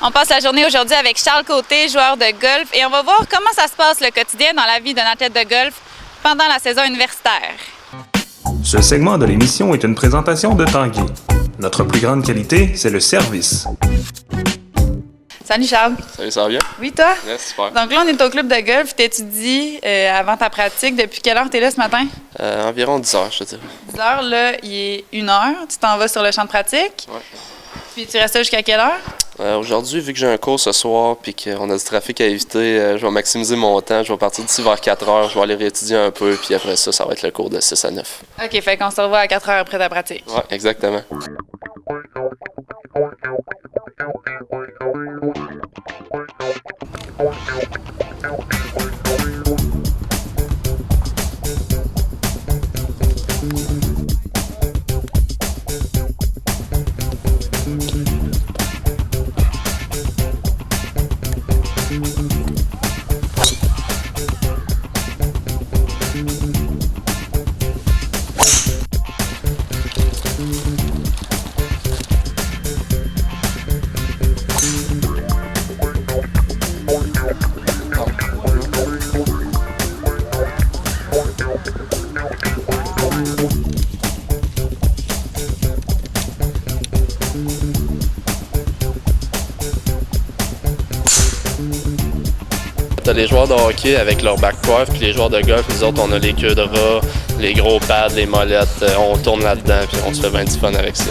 On passe la journée aujourd'hui avec Charles Côté, joueur de golf, et on va voir comment ça se passe le quotidien dans la vie d'un athlète de golf pendant la saison universitaire. Ce segment de l'émission est une présentation de Tanguay. Notre plus grande qualité, c'est le service. Salut Charles. Salut, ça va bien? Oui, toi? Yes, super. Donc là, on est au club de golf. Tu étudies avant ta pratique. Depuis quelle heure tu es là ce matin? Environ 10 heures, je te dirais. 10 heures, là, il est 1 heure. Tu t'en vas sur le champ de pratique. Ouais. Puis tu restes là jusqu'à quelle heure? Aujourd'hui, vu que j'ai un cours ce soir et qu'on a du trafic à éviter, je vais maximiser mon temps. Je vais partir d'ici vers 4 heures. Je vais aller réétudier un peu, puis après ça, ça va être le cours de 6 à 9. OK, fait qu'on se revoit à 4 heures après ta pratique. Oui, exactement. T'as les joueurs de hockey avec leur back coiffe, puis les joueurs de golf, nous autres, on a les queues de rat, les gros pads, les molettes, on tourne là-dedans, puis on se fait bien du fun avec ça.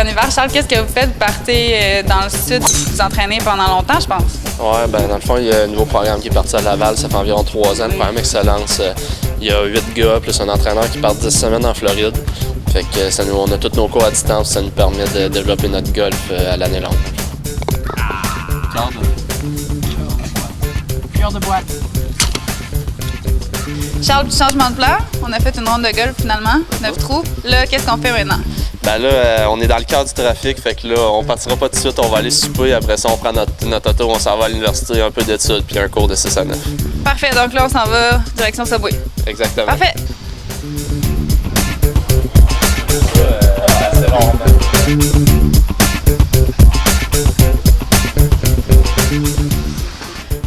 En hiver, Charles, qu'est-ce que vous faites? Vous partez dans le sud, vous entraînez pendant longtemps, je pense? Ouais, ben dans le fond, il y a un nouveau programme qui est parti à Laval, ça fait environ 3 ans, le programme Excellence. Il y a 8 gars, plus un entraîneur qui part 10 semaines en Floride. Fait que on a tous nos cours à distance, ça nous permet de développer notre golf à l'année longue. Cœur de boîte. Charles, petit changement de plan. On a fait une ronde de golf finalement, 9 trous. Là, qu'est-ce qu'on fait maintenant? Ben là, on est dans le cœur du trafic, fait que là, on partira pas tout de suite, on va aller souper, après ça, on prend notre auto, on s'en va à l'université, un peu d'études, puis un cours de 6 à 9. Parfait, donc là, on s'en va direction Subway. Exactement. Parfait. C'est bon,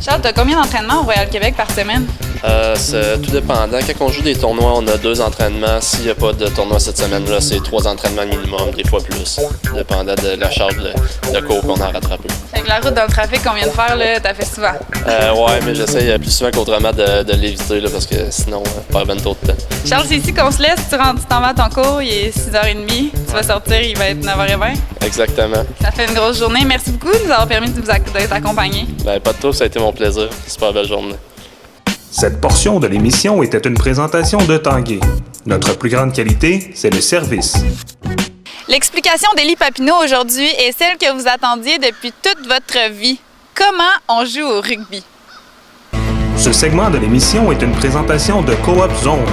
Charles, tu as combien d'entraînements au Royal Québec par semaine? C'est tout dépendant. Quand on joue des tournois, on a 2 entraînements. S'il n'y a pas de tournoi cette semaine-là, c'est 3 entraînements minimum, des fois plus, dépendant de la charge de cours qu'on a rattrapé. Fait que la route dans le trafic qu'on vient de faire, là, t'as fait souvent? Ouais, mais j'essaye plus souvent qu'autrement de l'éviter, là, parce que sinon, on perd bien trop de temps. Charles, c'est ici qu'on se laisse. Tu t'en vas à ton cours, il est 6h30. Tu vas sortir, il va être 9h20. Exactement. Ça fait une grosse journée. Merci beaucoup de nous avoir permis d'être accompagnés. Ben, pas de tout, ça a été mon plaisir. Super belle journée. Cette portion de l'émission était une présentation de Tanguay. Notre plus grande qualité, c'est le service. L'explication d'Élie Papineau aujourd'hui est celle que vous attendiez depuis toute votre vie. Comment on joue au rugby? Ce segment de l'émission est une présentation de Coop Zone.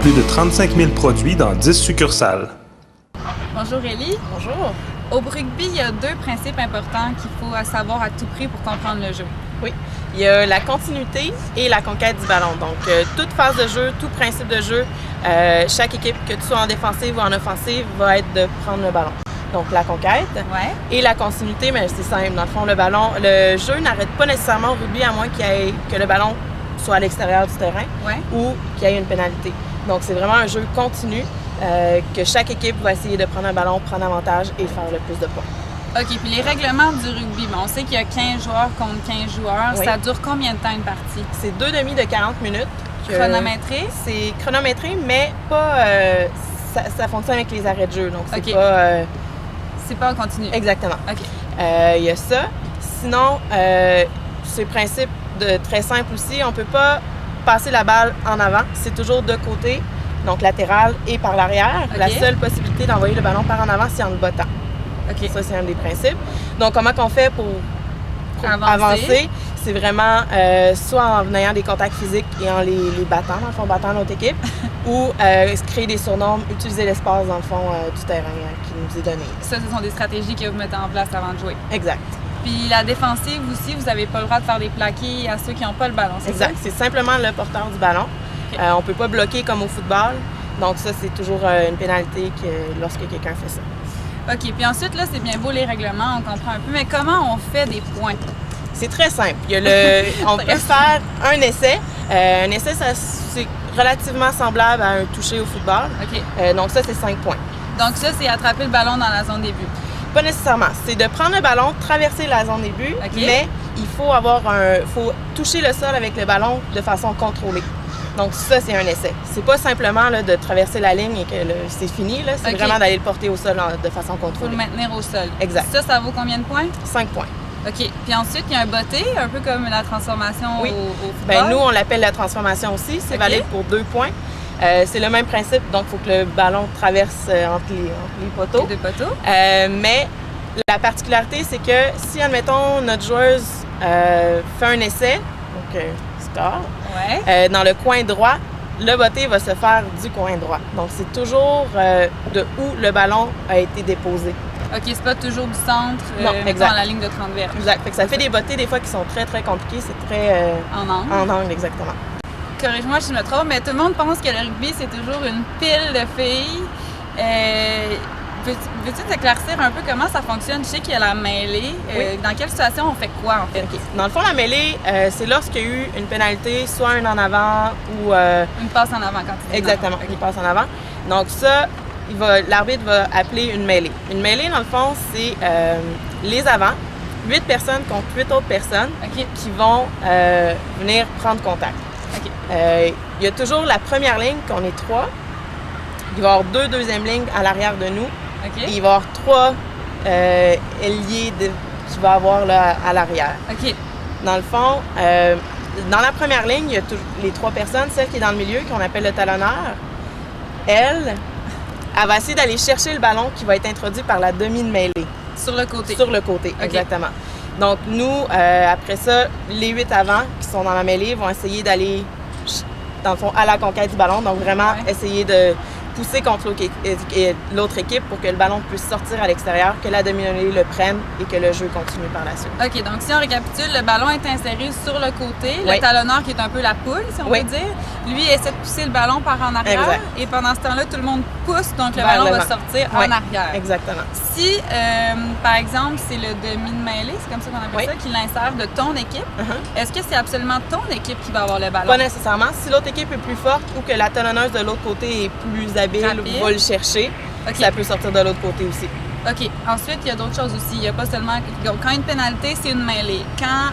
Plus de 35 000 produits dans 10 succursales. Bonjour Élie. Bonjour. Au rugby, il y a 2 principes importants qu'il faut savoir à tout prix pour comprendre le jeu. Oui. Il y a la continuité et la conquête du ballon. Donc, toute phase de jeu, tout principe de jeu, chaque équipe, que tu sois en défensive ou en offensive, va être de prendre le ballon. Donc, la conquête et la continuité, mais c'est simple. Dans le fond, le jeu n'arrête pas nécessairement au rugby à moins que le ballon soit à l'extérieur du terrain ou qu'il y ait une pénalité. Donc, c'est vraiment un jeu continu que chaque équipe va essayer de prendre un ballon, prendre avantage et faire le plus de points. OK, puis les règlements du rugby, on sait qu'il y a 15 joueurs contre 15 joueurs. Oui. Ça dure combien de temps une partie? C'est 2 demi de 40 minutes. Chronométré? C'est chronométré, mais pas... ça fonctionne avec les arrêts de jeu, donc c'est OK. pas... C'est pas en continu? Exactement. OK. Il y a ça. Sinon, c'est le principe très simple aussi. On peut pas passer la balle en avant. C'est toujours de côté, donc latéral et par l'arrière. OK. La seule possibilité d'envoyer le ballon par en avant, c'est en le bottant. OK. Ça, c'est un des principes. Donc, comment qu'on fait pour Avancer. c'est vraiment soit en ayant des contacts physiques et en les battant, dans le fond, battant notre équipe, ou créer des surnombres, utiliser l'espace, dans le fond, du terrain qui nous est donné. Ça, ce sont des stratégies que vous mettez en place avant de jouer. Exact. Puis la défensive aussi, vous n'avez pas le droit de faire des plaqués à ceux qui n'ont pas le ballon, c'est Exact. ça? C'est simplement le porteur du ballon. Okay. On ne peut pas bloquer comme au football. Donc ça, c'est toujours une pénalité lorsque quelqu'un fait ça. OK. Puis ensuite, là, c'est bien beau les règlements, on comprend un peu, mais comment on fait des points? C'est très simple. On peut faire un essai. Un essai, c'est relativement semblable à un toucher au football. OK. Donc ça, c'est 5 points. Donc ça, c'est attraper le ballon dans la zone des buts. Pas nécessairement. C'est de prendre le ballon, traverser la zone des buts, mais il faut faut toucher le sol avec le ballon de façon contrôlée. Donc ça, c'est un essai. C'est pas simplement là, de traverser la ligne et que c'est fini. C'est vraiment d'aller le porter au sol de façon contrôlée. Il faut le maintenir au sol. Exact. Ça vaut combien de points? 5 points. OK. Puis ensuite, il y a un botté, un peu comme la transformation au football. Bien, nous, on l'appelle la transformation aussi. C'est valide pour 2 points. C'est le même principe, donc il faut que le ballon traverse entre les poteaux. Les 2 poteaux. Mais la particularité, c'est que si, admettons, notre joueuse fait un essai, donc score, dans le coin droit, le botté va se faire du coin droit. Donc, c'est toujours de où le ballon a été déposé. OK, c'est pas toujours du centre, exact. dans la ligne de 30 verges. Exact. Fait que ça fait des bottées, des fois, qui sont très, très compliquées. C'est très... en angle. En angle, exactement. Corrige-moi si je me trompe, mais tout le monde pense que le rugby, c'est toujours une pile de filles. Veux-tu t'éclaircir un peu comment ça fonctionne? Je sais qu'il y a la mêlée. Dans quelle situation on fait quoi, en fait? Okay. Dans le fond, la mêlée, c'est lorsqu'il y a eu une pénalité, soit un en avant ou... Une passe en avant quand tu dis. Exactement, une passe en avant. Donc ça, l'arbitre va appeler une mêlée. Une mêlée, dans le fond, c'est les avants, 8 personnes contre 8 autres personnes qui vont venir prendre contact. Il y a toujours la première ligne, qu'on est 3. Il va y avoir 2 deuxièmes lignes à l'arrière de nous. Et il va y avoir 3 ailiers qu'il va avoir là, à l'arrière. Dans le fond, dans la première ligne, il y a les 3 personnes. Celle qui est dans le milieu, qu'on appelle le talonneur, elle va essayer d'aller chercher le ballon qui va être introduit par la demi de mêlée. Sur le côté. Sur le côté, exactement. Donc, nous, après ça, les 8 avant qui sont dans la mêlée vont essayer d'aller, dans le fond, à la conquête du ballon. Donc, vraiment essayer de pousser contre l'autre équipe pour que le ballon puisse sortir à l'extérieur, que la demi-mêlée le prenne et que le jeu continue par la suite. OK, donc si on récapitule, le ballon est inséré sur le côté. Le talonneur, qui est un peu la poule, si on peut dire, lui essaie de pousser le ballon par en arrière. Exact. Et pendant ce temps-là, tout le monde pousse, donc le ballon va sortir en arrière. Exactement. Si, par exemple, c'est le demi de mêlée, c'est comme ça qu'on appelle ça, qui l'insère de ton équipe, est-ce que c'est absolument ton équipe qui va avoir le ballon? Pas nécessairement. Si l'autre équipe est plus forte ou que la talonneuse de l'autre côté est plus habile, va le chercher, ça peut sortir de l'autre côté aussi. OK. Ensuite, il y a d'autres choses aussi. Il n'y a pas seulement... Donc, quand une pénalité, c'est une mêlée. Quand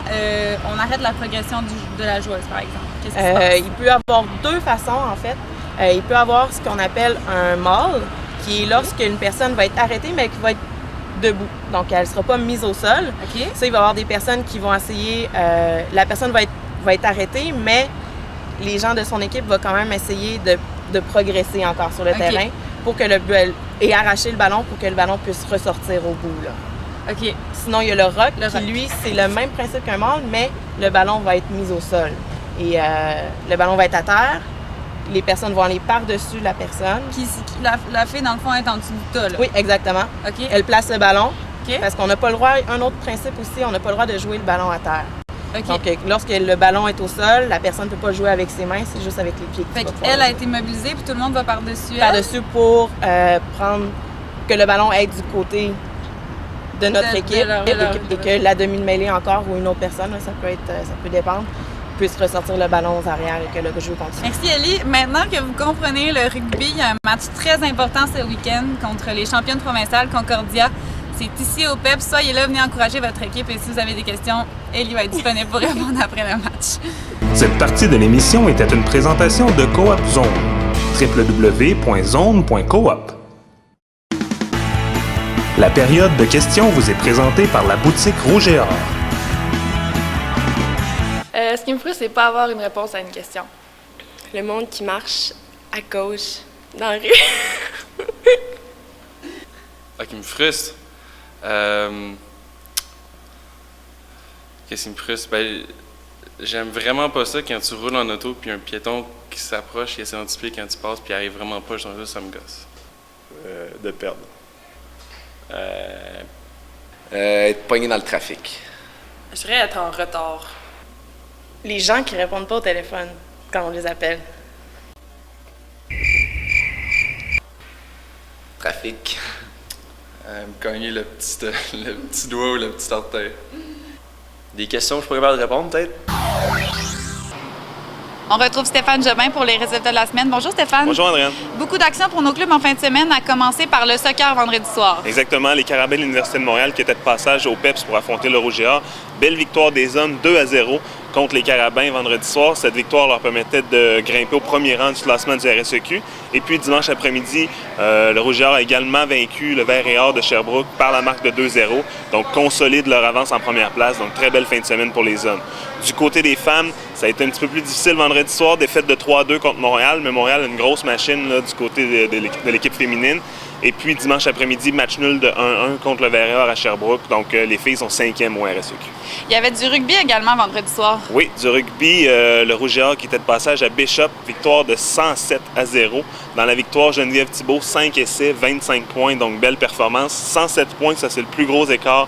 on arrête la progression de la joueuse, par exemple, qu'est-ce qui se passe? Il peut y avoir 2 façons, en fait. Il peut y avoir ce qu'on appelle un maul, qui est lorsqu'une personne va être arrêtée, mais qui va être debout. Donc, elle ne sera pas mise au sol. Ça, il va y avoir des personnes qui vont essayer... la personne va être arrêtée, mais les gens de son équipe vont quand même essayer de progresser encore sur le terrain pour que et arracher le ballon pour que le ballon puisse ressortir au bout. Là. Sinon, il y a le rock qui, lui, c'est le même principe qu'un maul, mais le ballon va être mis au sol. Et le ballon va être à terre. Les personnes vont aller par-dessus la personne. La fille, dans le fond, est en dessous du tas, là. Oui, exactement. Elle place le ballon parce qu'on n'a pas le droit... Un autre principe aussi, on n'a pas le droit de jouer le ballon à terre. Donc, lorsque le ballon est au sol, la personne ne peut pas jouer avec ses mains, c'est juste avec les pieds. Fait qu'elle a été mobilisée, puis tout le monde va par-dessus. Par-dessus pour prendre que le ballon aille du côté de notre équipe et que la demi-mêlée encore ou une autre personne, là, ça peut dépendre, puisse ressortir le ballon aux arrières et que le jeu continue. Merci Ellie. Maintenant que vous comprenez le rugby, il y a un match très important ce week-end contre les championnes provinciales Concordia. C'est ici au PEP. Soyez là, venez encourager votre équipe et si vous avez des questions, Ellie va être disponible pour répondre après le match. Cette partie de l'émission était une présentation de Coop Zone. www.zone.coop. La période de questions vous est présentée par la boutique Rouge et Or. Ce qui me frustre, c'est pas avoir une réponse à une question. Le monde qui marche à gauche dans la rue. Qui me frustre. Qu'est-ce qui me frustre? Ben, j'aime vraiment pas ça quand tu roules en auto puis un piéton qui s'approche, qui essaie d'anticiper quand tu passes puis il arrive vraiment pas, ça me gosse. De perdre. Être pogné dans le trafic. Je dirais être en retard. Les gens qui répondent pas au téléphone quand on les appelle. Trafic. Me cogner le petit doigt ou le petit orteil. Des questions que je pourrais pas répondre, peut-être? On retrouve Stéphane Jobin pour les résultats de la semaine. Bonjour Stéphane. Bonjour Adrienne. Beaucoup d'actions pour nos clubs en fin de semaine, à commencer par le soccer vendredi soir. Exactement, les Carabins de l'Université de Montréal qui étaient de passage au PEPS pour affronter le Rouge et Or. Belle victoire des hommes, 2-0 contre les Carabins vendredi soir. Cette victoire leur permettait de grimper au premier rang du classement du RSEQ. Et puis dimanche après-midi, le Rouge et Or a également vaincu le Vert et Or de Sherbrooke par la marque de 2-0. Donc consolide leur avance en première place. Donc très belle fin de semaine pour les hommes. Du côté des femmes, ça a été un petit peu plus difficile vendredi soir, défaite de 3-2 contre Montréal, mais Montréal a une grosse machine là, du côté de l'équipe féminine. Et puis dimanche après-midi, match nul de 1-1 contre le Vert et Or à Sherbrooke. Donc les filles sont 5e au RSEQ. Il y avait du rugby également vendredi soir. Oui, du rugby, le Rouge et Or qui était de passage à Bishop, victoire de 107-0. Dans la victoire, Geneviève Thibault, 5 essais, 25 points, donc belle performance. 107 points, ça c'est le plus gros écart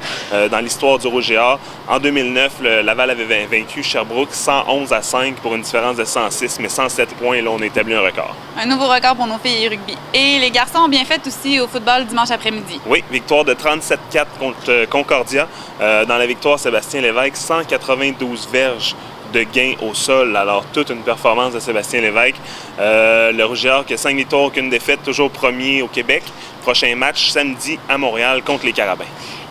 dans l'histoire du Rouge et Or. En 2009, Laval avait vaincu Sherbrooke 111-5 pour une différence de 106, mais 107 points, là on a établi un record. Un nouveau record pour nos filles rugby. Et les garçons ont bien fait aussi au football dimanche après-midi. Oui, victoire de 37-4 contre Concordia. Dans la victoire, Sébastien Lévesque, 192 verges de gain au sol. Alors, toute une performance de Sébastien Lévesque. Le Rouge et Or qui a 5 victoires, aucune défaite, toujours premier au Québec. Prochain match samedi à Montréal contre les Carabins.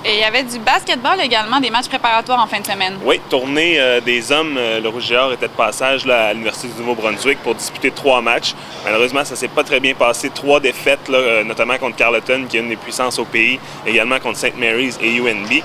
Et il y avait du basketball également, des matchs préparatoires en fin de semaine. Oui, tournée des hommes. Le Rouge et Or était de passage là, à l'Université du Nouveau-Brunswick pour disputer 3 matchs. Malheureusement, ça ne s'est pas très bien passé. 3 défaites, là, notamment contre Carleton, qui est une des puissances au pays, également contre St. Mary's et UNB.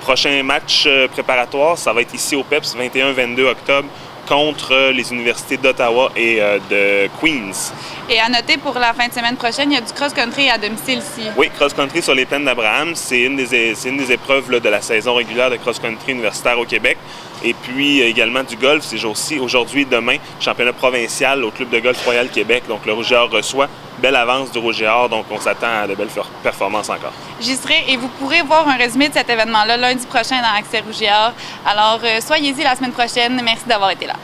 Prochain match préparatoire, ça va être ici au PEPS, 21-22 octobre, contre les universités d'Ottawa et de Queens. Et à noter pour la fin de semaine prochaine, il y a du cross-country à domicile ici. Oui, cross-country sur les plaines d'Abraham, c'est une des épreuves là, de la saison régulière de cross-country universitaire au Québec. Et puis également du golf ces jours-ci. Aujourd'hui et demain, championnat provincial au Club de golf Royal Québec. Donc le Rouge et Or reçoit. Belle avance du Rouge et Or, donc on s'attend à de belles performances encore. J'y serai et vous pourrez voir un résumé de cet événement-là lundi prochain dans Accès Rouge et Or. Alors soyez-y la semaine prochaine. Merci d'avoir été là.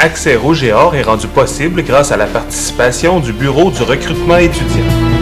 Accès Rouge et Or est rendu possible grâce à la participation du Bureau du recrutement étudiant.